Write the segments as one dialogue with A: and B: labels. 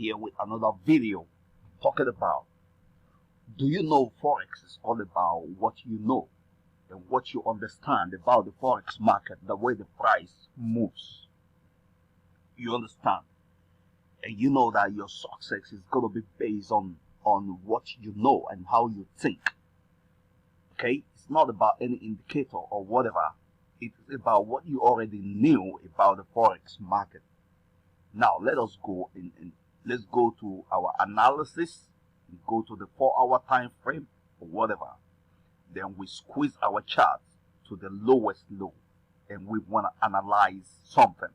A: here with another video talking about, do you know Forex is all about what you know and what you understand about the Forex market, the way the price moves. You understand? And you know that your success is going to be based on what you know and how you think. Okay? It's not about any indicator or whatever. It's about what you already knew about the Forex market. Now, let us go and let's go to our analysis. We go to the 4-hour time frame or whatever. Then we squeeze our chart to the lowest low. And we want to analyze something.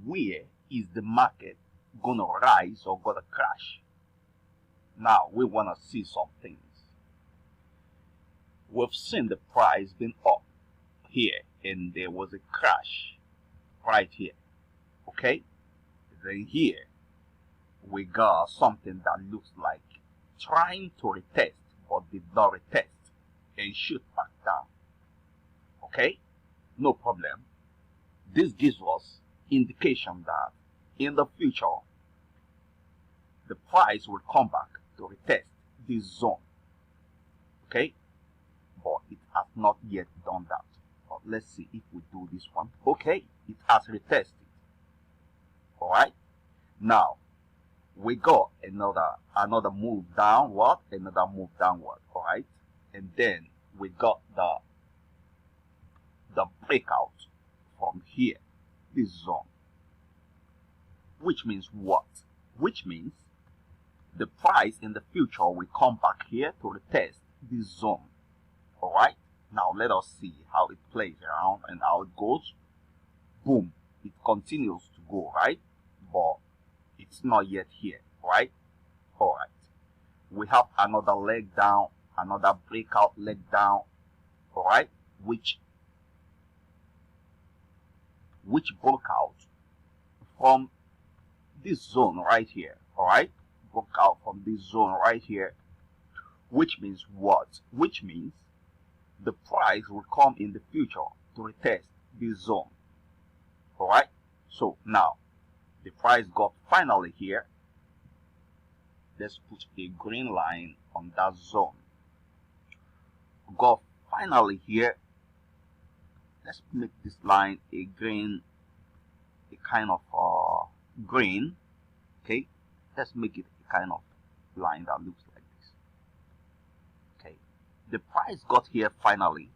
A: Where is the market going to rise or going to crash? Now, we want to see some things. We've seen the price being up here, and there was a crash right here. Okay? Then here, we got something that looks like trying to retest, but did not retest, and shoot back down. Okay? No problem. This gives us indication that in the future, the price will come back to retest this zone. Okay? But it has not yet done that. But let's see if we do this one. Okay, it has retested. Alright? Now, we got another move downward, another move downward. Alright? And then we got the breakout from here, this zone. Which means what? Which means the price in the future will come back here to retest this zone. Alright? Now let us see how it plays around and how it goes. Boom. It continues to go, right? But it's not yet here, right? Alright. We have another leg down, another breakout leg down, alright? Which broke out from this zone right here, alright? Broke out from this zone right here. Which means what? Which means the price will come in the future to retest this zone. Alright? So now, the price got finally here. Let's put a green line on that zone. Got finally here. Let's make this line a green, a kind of green. Okay? Let's make it a kind of line that looks like this. Okay? The price got here finally,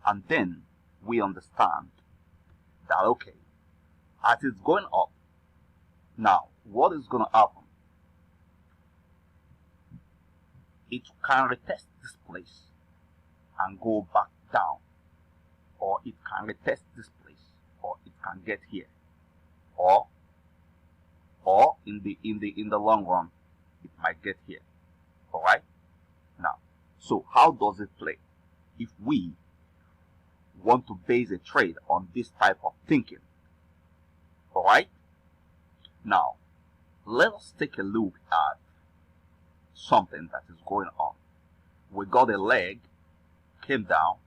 A: and then we understand that, okay, as it's going up, now what is going to happen? It can retest this place and go back down, or it can retest this place, or it can get here, or in the long run, it might get here. All right. Now, so how does it play? If we want to base a trade on this type of thinking, all right? Now, let us take a look at something that is going on. We got a leg, came down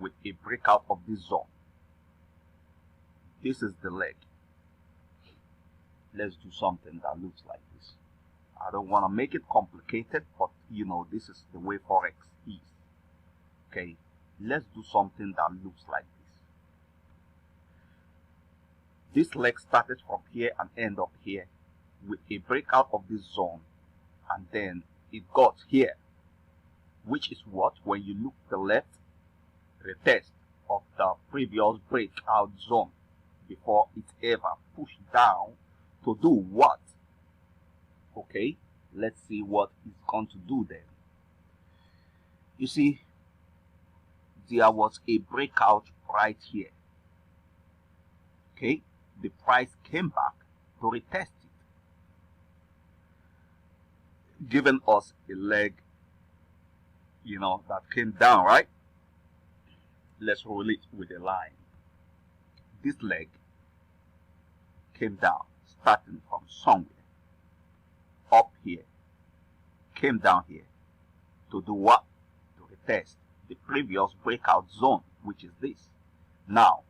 A: with a breakout of this zone. This is the leg. Let's do something that looks like this. I don't want to make it complicated, but you know, this is the way Forex is. Okay, let's do something that looks like this. This leg started from here and end up here with a breakout of this zone, and then it got here, which is what, when you look to the left, retest of the previous breakout zone before it ever pushed down to do what? Okay, let's see what it's going to do then. You see, there was a breakout right here. Okay, the price came back to retest it, giving us a leg, you know, that came down, right? Let's roll it with a line. This leg came down, starting from somewhere up here, came down here to do what? To retest the previous breakout zone, which is this. Now,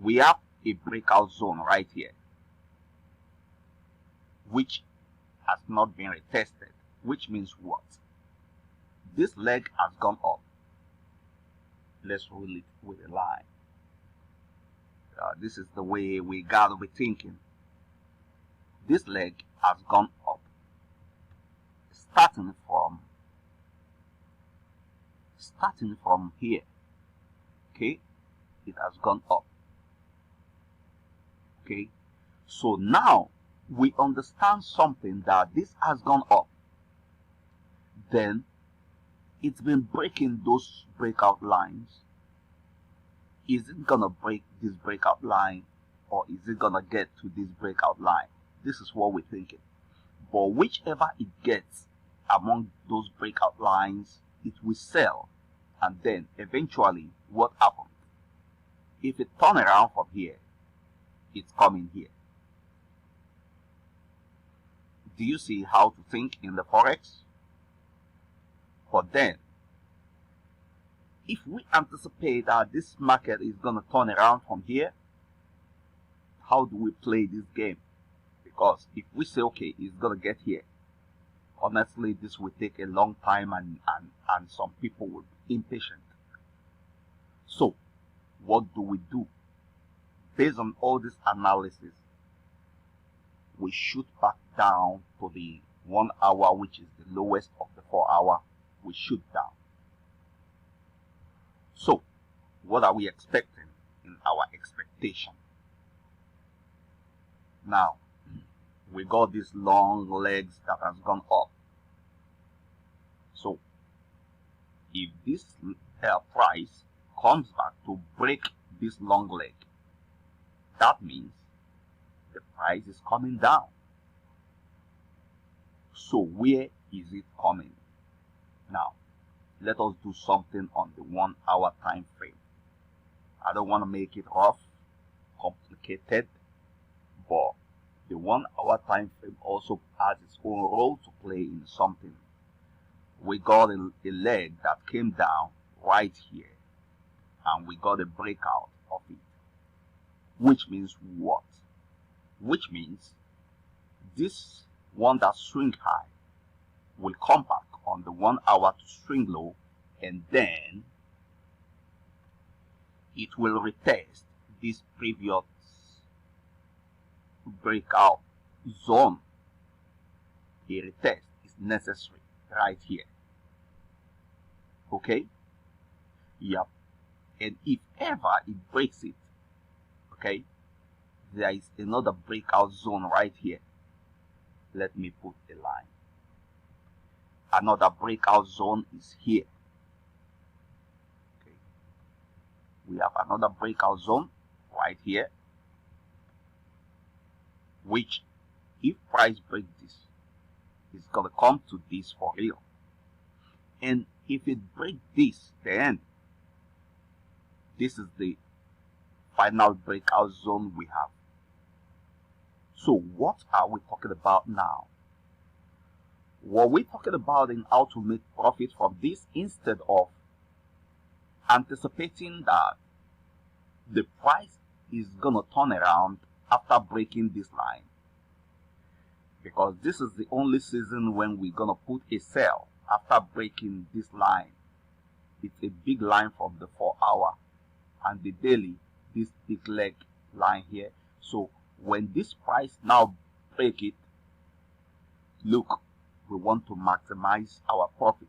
A: we have a breakout zone right here. which has not been retested, which means what? This leg has gone up. Let's rule it with a line. This is the way we gotta be thinking. This leg has gone up, starting from here. Okay, it has gone up. Okay, so now we understand something, that this has gone up. Then it's been breaking those breakout lines. Is it gonna break this breakout line, or is it gonna get to this breakout line? This is what we're thinking. But whichever it gets among those breakout lines, it will sell. And then eventually what happens? If it turns around from here, it's coming here. Do you see how to think in the Forex? But then, if we anticipate that this market is going to turn around from here, how do we play this game? Because if we say, okay, it's going to get here, honestly, this will take a long time, and some people will be impatient. So, what do we do? Based on all this analysis, we shoot back down to the 1 hour, which is the lowest of the 4 hour. We shoot down. So, what are we expecting in our expectation? Now, we got these long legs that has gone up. So, if this price comes back to break this long leg, that means the price is coming down. So where is it coming? Now, let us do something on the 1 hour time frame. I don't want to make it rough, complicated, but the 1 hour time frame also has its own role to play in something. We got a leg that came down right here, and we got a breakout of it. Which means what? Which means this one that swing high will come back on the 1 hour to swing low, and then it will retest this previous breakout zone. A retest is necessary right here. Okay? Yep. And if ever it breaks it, okay, there is another breakout zone right here. Let me put a line. Another breakout zone is here. Okay. We have another breakout zone right here, which if price breaks this, it's gonna come to this for real. And if it breaks this, then this is the final breakout zone we have. So what are we talking about now? What we're talking about in how to make profit from this, instead of anticipating that the price is gonna turn around after breaking this line, because this is the only season when we're gonna put a sell after breaking this line. It's a big line from the 4 hour, and the daily, this big leg line here. So when this price now break it, look, we want to maximize our profit.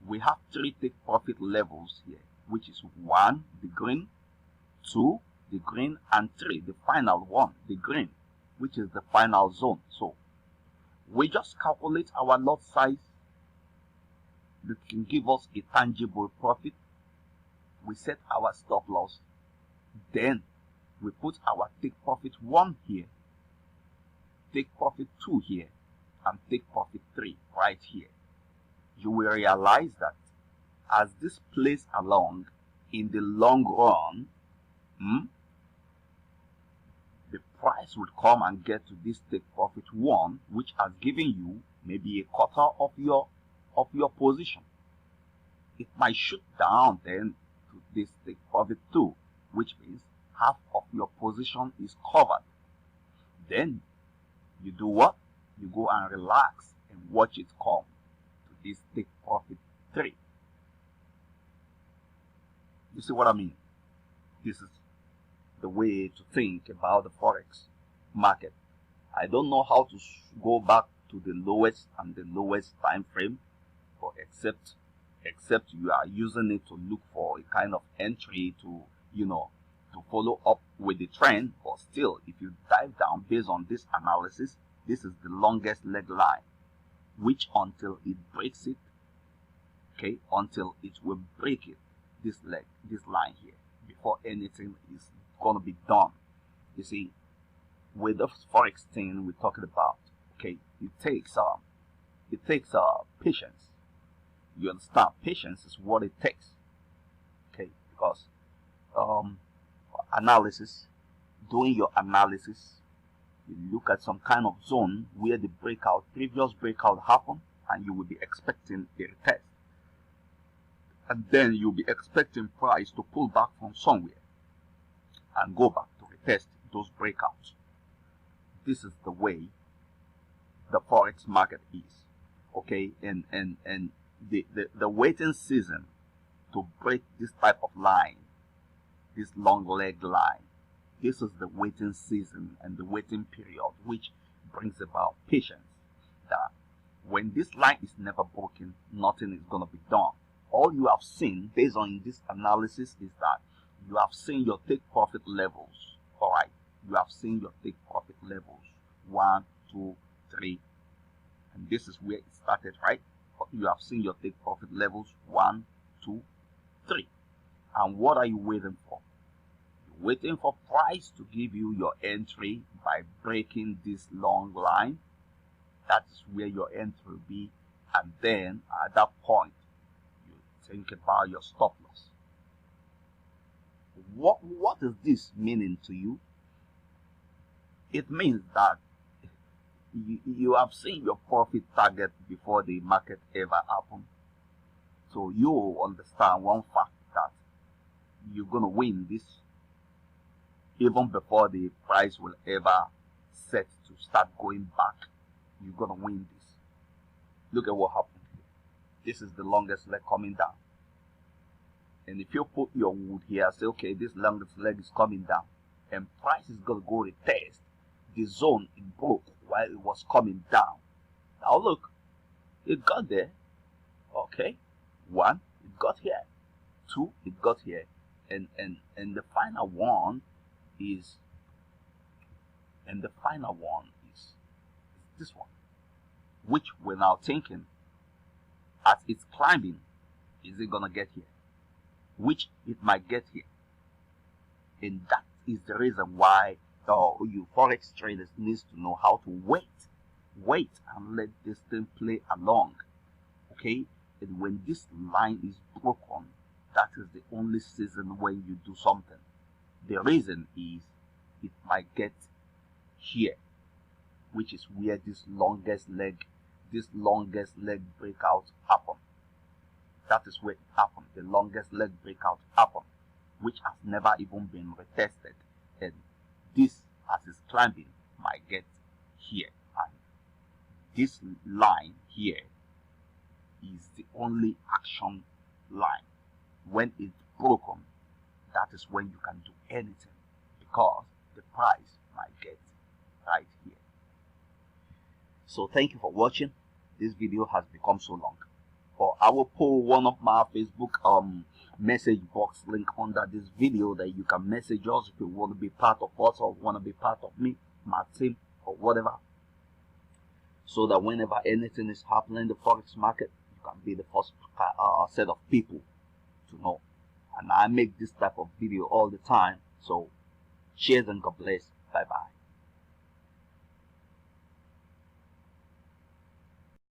A: We have 3 take profit levels here, which is 1, the green, 2, the green, and 3, the final one, the green, which is the final zone. So we just calculate our lot size that can give us a tangible profit. We set our stop loss. Then we put our take profit 1 here, take profit 2 here, and take profit 3 right here. You will realize that as this plays along in the long run, the price will come and get to this take profit 1, which has given you maybe a quarter of your position. It might shoot down then to this take profit 2, which means half of your position is covered. Then you do what? you go and relax and watch it come to this take profit trade. You see what I mean? This is the way to think about the Forex market. I don't know how to go back to the lowest and the lowest time frame, but except you are using it to look for a kind of entry to, to follow up with the trend. But still, if you dive down based on this analysis, this is the longest leg line, which until it breaks it, okay, until it will break it, this line here, before anything is gonna be done. You see, with the Forex thing we're talking about, okay, it takes patience. You understand? Patience is what it takes, okay, because analysis, doing your analysis, you look at some kind of zone where the previous breakout happened, and you will be expecting a retest, and then you'll be expecting price to pull back from somewhere and go back to retest those breakouts. This is the way the Forex market is, okay, and the waiting season to break this type of line, this long leg line, this is the waiting season and the waiting period, which brings about patience. That when this line is never broken, nothing is going to be done. All you have seen based on this analysis is that you have seen your take profit levels. All right, you have seen your take profit levels 1, 2, 3, and this is where it started, right? You have seen your take profit levels 1, 2, 3, and what are you waiting for? You're waiting for price to give you your entry by breaking this long line. That is where your entry will be, and then at that point you think about your stop loss. What is this meaning to you? It means that you have seen your profit target before the market ever happened. So you understand one fact, that you're going to win this even before the price will ever set to start going back. You're going to win this. Look at what happened here. This is the longest leg coming down. And if you put your wood here, say, okay, this longest leg is coming down, and price is going to go retest the zone it broke while it was coming down. Now look, it got there. Okay, 1, it got here. 2, it got here. And the final one is this one, which we're now thinking, as it's climbing, is it gonna get here? Which it might get here. And that is the reason why you Forex traders needs to know how to wait and let this thing play along, okay? And when this line is broken, that is the only season when you do something. The reason is it might get here, which is where this longest leg breakout happened. That is where it happened. The longest leg breakout happened, which has never even been retested. And this, as it's climbing, might get here. And this line here is the only action line. When it's broken, that is when you can do anything, because the price might get right here. So thank you for watching. This video has become so long, but I will put one of my Facebook message box link under this video that you can message us if you want to be part of us or want to be part of me, my team, or whatever, so that whenever anything is happening in the Forex market, you can be the first set of people to know. And I make this type of video all the time. So cheers and God bless. Bye bye.